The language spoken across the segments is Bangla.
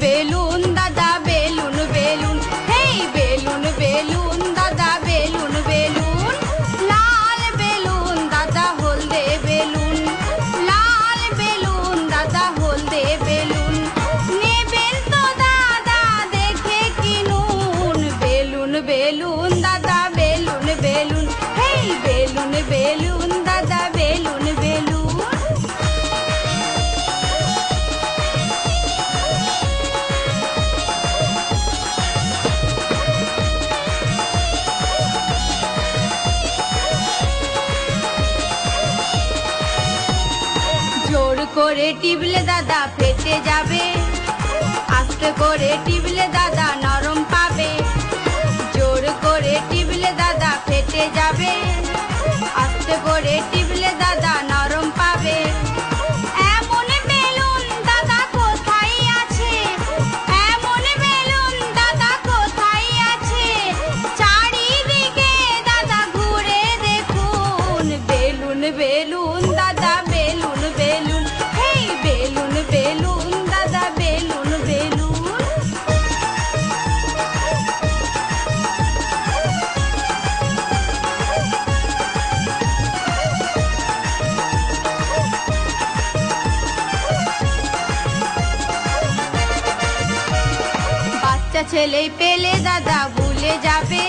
বেলুন দাদা বেলুন বেলুন, হেই বেলুন বেলুন দাদা বেলুন বেলুন, লাল বেলুন দাদা হলদে বেলুন, লাল বেলুন দাদা হলদে বেলুন, নেবেন তো দাদা দেখে কিনুন। বেলুন বেলুন দাদা বেলুন বেলুন, হেই বেলুন বেলুন দাদা বেলুন বেলুন। জোর করে টিপলে দাদা ফেটে যাবে, আস্তে করে টিপলে দাদা নরম পাবে। জোর করে টিপলে দাদা ফেটে যাবে, আস্তে করে টিপলে দাদা নরম পাবে। এমন বেলুন দাদা কোথায় আছে, এমন বেলুন দাদা কোথায় আছে, চারিদিকে দাদা ঘুরে দেখুন। বেলুন বেলুন দাদা বেলুন বেলুন, হেই বেলুন বেলুন দাদা বেলুন বেলুন। বাচ্চা ছেলে পেলে দাদা ভুলে যাবে,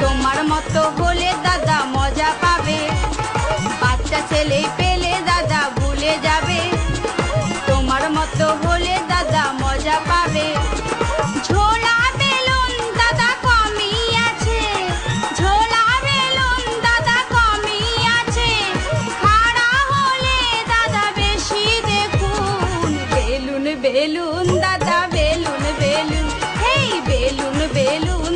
তোমার মতো হলে দাদা মজা পাবে। বাচ্চা ছেলে পেলে দাদা ভুলে যাবে, তোমার মতো হলে দাদা মজা পাবে। ঝোলা বেলুন দাদা কমই আছে, ঝোলা বেলুন দাদা কমই আছে, খাড়া হলে দাদা বেশি দেখুন। বেলুন বেলুন দাদা বেলুন বেলুন, হেই বেলুন বেলুন